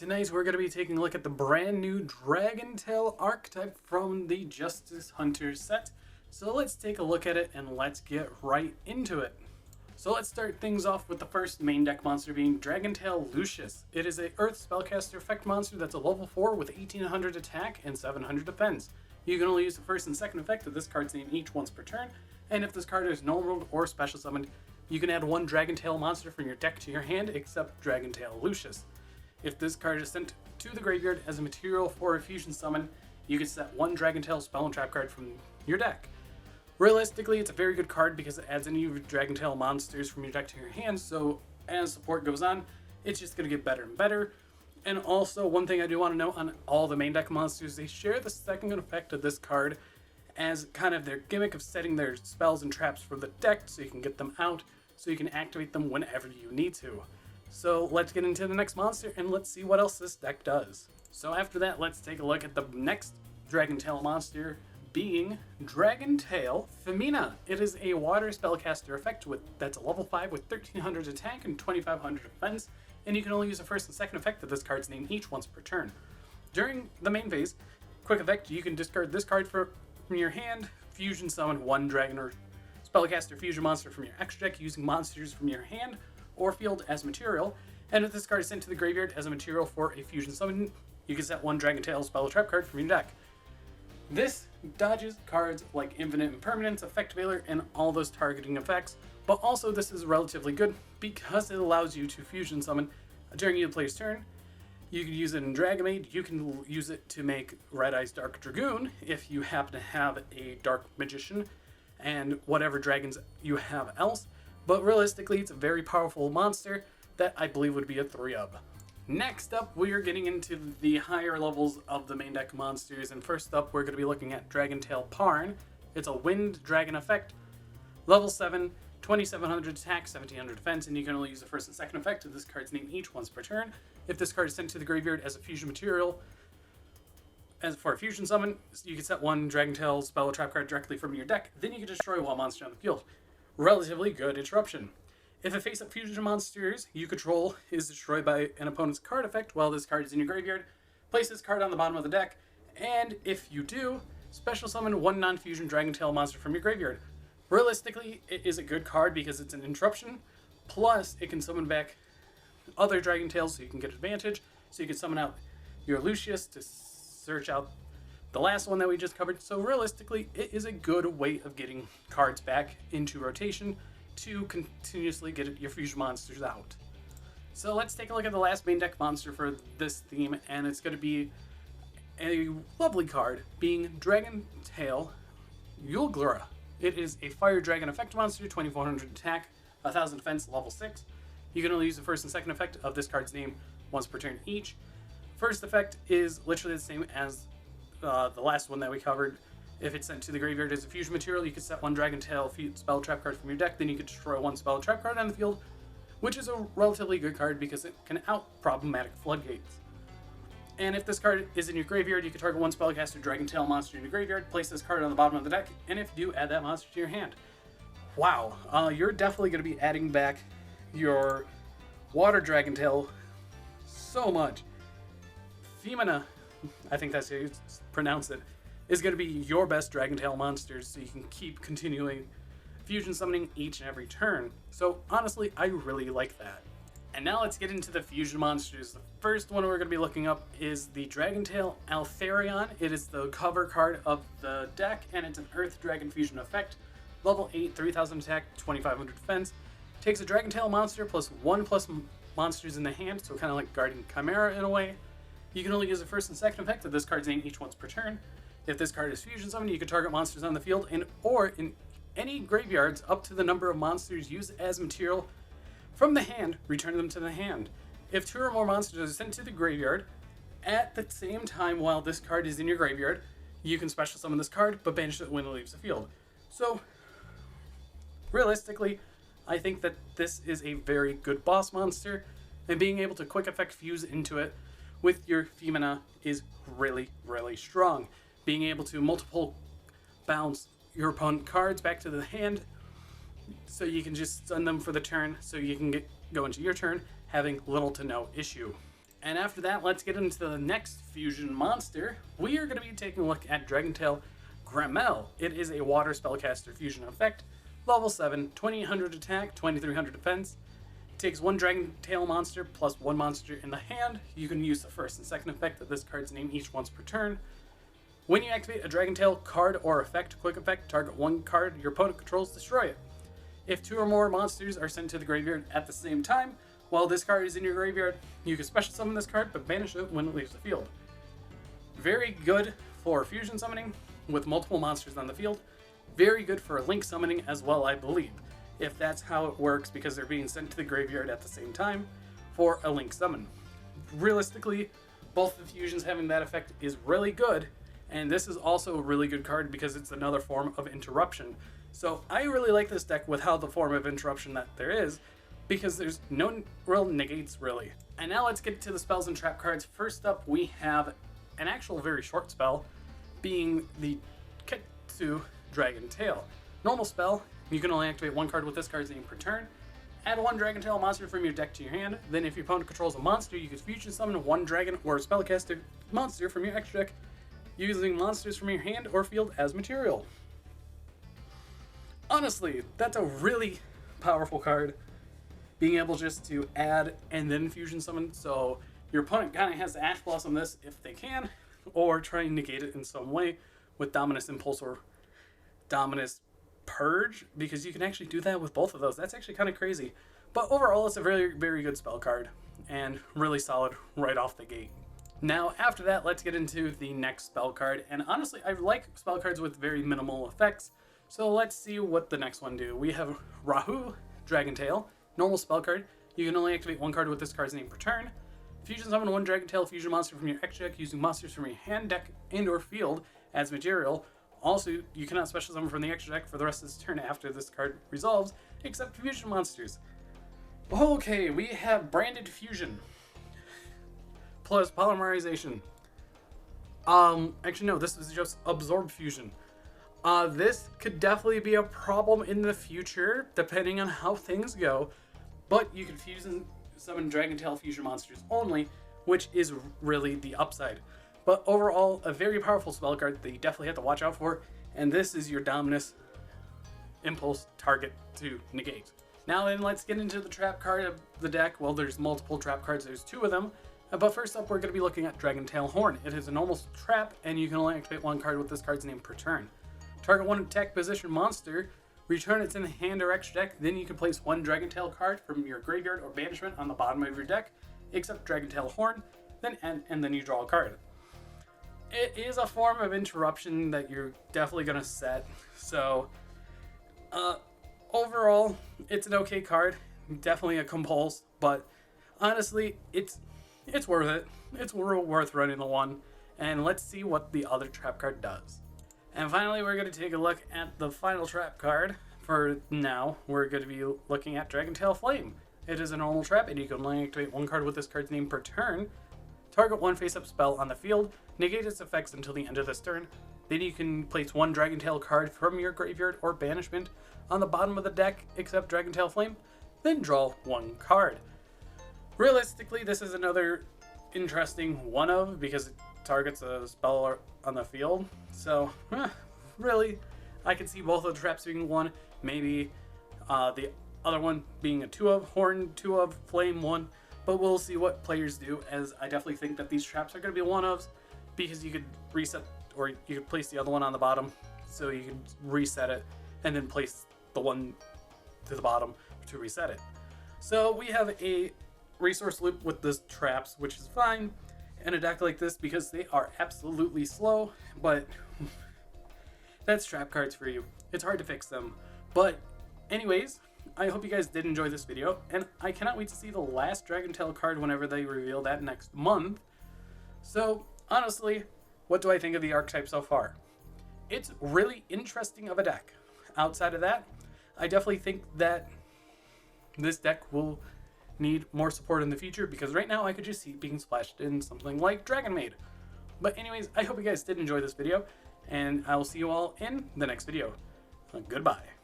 Tonight we're going to be taking a look at the brand new Dragontail archetype from the Justice Hunter set. So let's take a look at it and let's get right into it. So let's start things off with the first main deck monster being Dragontail Lucius. It is a Earth Spellcaster effect monster that's a level 4 with 1800 attack and 700 defense. You can only use the first and second effect of this card's name each once per turn, and if this card is normal or special summoned, you can add one Dragontail monster from your deck to your hand except Dragontail Lucius. If this card is sent to the graveyard as a material for a fusion summon, you can set one Dragontail spell and trap card from your deck. Realistically, it's a very good card because it adds any of your Dragontail monsters from your deck to your hand, so as support goes on, it's just going to get better and better. And also, one thing I do want to note on all the main deck monsters, they share the second effect of this card as kind of their gimmick of setting their spells and traps for the deck so you can get them out, so you can activate them whenever you need to. So let's get into the next monster and let's see what else this deck does. So after that, let's take a look at the next Dragontail monster being Dragontail Fymena. It is a water spellcaster effect that's a level 5 with 1300 attack and 2500 defense, and you can only use the first and second effect of this card's name each once per turn. During the main phase, quick effect, you can discard this card from your hand, fusion summon one dragon or spellcaster fusion monster from your extra deck using monsters from your hand or field as material, and if this card is sent to the graveyard as a material for a fusion summon, you can set one Dragontail spell or trap card from your deck. This dodges cards like Infinite Impermanence, Effect Veiler, and all those targeting effects, but also this is relatively good because it allows you to fusion summon during your player's turn. You can use it in Dragonmaid, you can use it to make Red Eyes Dark Dragoon if you happen to have a Dark Magician and whatever dragons you have else. But realistically, it's a very powerful monster that I believe would be a 3-up. Next up, we are getting into the higher levels of the main deck monsters, and first up, we're going to be looking at Dragontail Parn. It's a wind dragon effect, level 7, 2700 attack, 1700 defense, and you can only use the first and second effect of this card's name each once per turn. If this card is sent to the graveyard as a fusion material, as for a fusion summon, you can set one Dragontail spell or trap card directly from your deck, then you can destroy one monster on the field. Relatively good interruption. If a face-up fusion monsters you control is destroyed by an opponent's card effect while this card is in your graveyard, place this card on the bottom of the deck, and if you do, special summon one non-fusion Dragontail monster from your graveyard. Realistically, it is a good card because it's an interruption, plus it can summon back other Dragontails so you can get advantage, so you can summon out your Lucius to search out the last one that we just covered. So realistically, it is a good way of getting cards back into rotation to continuously get your fusion monsters out. So let's take a look at the last main deck monster for this theme, and it's going to be a lovely card being Dragontail Ulgra. It is a fire dragon effect monster, 2400 attack, 1000 defense, level 6. You can only use the first and second effect of this card's name once per turn each. First effect is literally the same as the last one that we covered. If it's sent to the graveyard as a fusion material, you can set one Dragontail spell trap card from your deck, then you can destroy one spell trap card on the field, which is a relatively good card because it can out problematic floodgates. And if this card is in your graveyard, you can target one spellcaster Dragontail monster in your graveyard, place this card on the bottom of the deck, and if you do, add that monster to your hand. Wow, you're definitely going to be adding back your water Dragontail so much. Fymena, I think that's how you pronounce it, is going to be your best Dragontail monsters, so you can keep continuing fusion summoning each and every turn. So honestly, I really like that. And now let's get into the fusion monsters. The first one we're going to be looking up is the Dragontail Altharion. It is the cover card of the deck, and it's an Earth Dragon fusion effect. Level 8, 3000 attack, 2500 defense. Takes a Dragontail monster plus 1+ monsters in the hand, so kind of like Guardian Chimera in a way. You can only use the first and second effect of this card's name each once per turn. If this card is fusion summoned, you can target monsters on the field or in any graveyards up to the number of monsters used as material from the hand, return them to the hand. If 2 or more monsters are sent to the graveyard at the same time while this card is in your graveyard, you can special summon this card, but banish it when it leaves the field. So, realistically, I think that this is a very good boss monster, and being able to quick effect fuse into it with your Fymena is really, really strong. Being able to multiple bounce your opponent cards back to the hand so you can just stun them for the turn so you can go into your turn having little to no issue. And after that, let's get into the next fusion monster. We are going to be taking a look at Dragentail Gramel. It is a water spellcaster fusion effect, level 7, 2800 attack, 2300 defense. It takes one Dragentail monster plus one monster in the hand. You can use the first and second effect of this card's name each once per turn. When you activate a Dragentail card or effect, quick effect, target one card your opponent controls, destroy it. If two or more monsters are sent to the graveyard at the same time, while this card is in your graveyard, you can special summon this card but banish it when it leaves the field. Very good for fusion summoning with multiple monsters on the field. Very good for link summoning as well, I believe, if that's how it works, because they're being sent to the graveyard at the same time for a link summon. Realistically, both the fusions having that effect is really good, and this is also a really good card because it's another form of interruption. So I really like this deck with how the form of interruption that there is, because there's no real negates, really. And now let's get to the spells and trap cards. First up, we have an actual very short spell, being the Ketu Dragentail. Normal spell, you can only activate one card with this card's name per turn. Add one Dragentail monster from your deck to your hand. Then if your opponent controls a monster, you can fusion summon one dragon or spellcaster monster from your extra deck using monsters from your hand or field as material. Honestly, that's a really powerful card. Being able just to add and then fusion summon, so your opponent kind of has to Ash Blossom this if they can, or try and negate it in some way with Dominus Impulse or Dominus Purge, because you can actually do that with both of those. That's actually kind of crazy. But overall, it's a very, very good spell card, and really solid right off the gate. Now, after that, let's get into the next spell card, and honestly, I like spell cards with very minimal effects, so let's see what the next one do. We have Rahu Dragentail. Normal spell card. You can only activate one card with this card's name per turn. Fusion summon one Dragentail fusion monster from your extra deck using monsters from your hand, deck, and or field as material. Also, you cannot special summon from the extra deck for the rest of this turn after this card resolves, except fusion monsters. Okay, we have Branded Fusion plus Polymerization. Actually no, this is just Absorb Fusion. This could definitely be a problem in the future, depending on how things go. But you can fusion summon Dragentail fusion monsters only, which is really the upside. But overall, a very powerful spell card that you definitely have to watch out for. And this is your Dominus Impulse target to negate. Now then, let's get into the trap card of the deck. Well, there's multiple trap cards. There's two of them. But first up, we're going to be looking at Dragentail Horn. It is a normal trap, and you can only activate one card with this card's name per turn. Target one attack position monster, return it in the hand or extra deck, then you can place one Dragentail card from your graveyard or banishment on the bottom of your deck, except Dragentail Horn, and then you draw a card. It is a form of interruption that you're definitely going to set, so overall, it's an okay card, definitely a compulse, but honestly, it's worth it. It's worth running the one, and let's see what the other trap card does. And finally, we're going to take a look at the final trap card. For now, we're going to be looking at Dragentail Flame. It is a normal trap, and you can only activate one card with this card's name per turn. Target one face-up spell on the field, negate its effects until the end of this turn. Then you can place one Dragentail card from your graveyard or banishment on the bottom of the deck, except Dragentail Flame, then draw one card. Realistically, this is another interesting one of, because it targets a spell on the field. So, really, I could see both of the traps being one. Maybe the other one being a 2-of Horn, 2-of Flame one. But we'll see what players do, as I definitely think that these traps are going to be 1-ofs, because you could reset, or you could place the other one on the bottom, so you can reset it, and then place the one to the bottom to reset it. So we have a resource loop with the traps, which is fine in a deck like this because they are absolutely slow, but that's trap cards for you. It's hard to fix them. But anyways, I hope you guys did enjoy this video, and I cannot wait to see the last Dragentail card whenever they reveal that next month. So honestly, what do I think of the archetype so far? It's really interesting of a deck. Outside of that, I definitely think that this deck will need more support in the future, because right now I could just see it being splashed in something like Dragon Maid. But anyways, I hope you guys did enjoy this video, and I will see you all in the next video. Goodbye.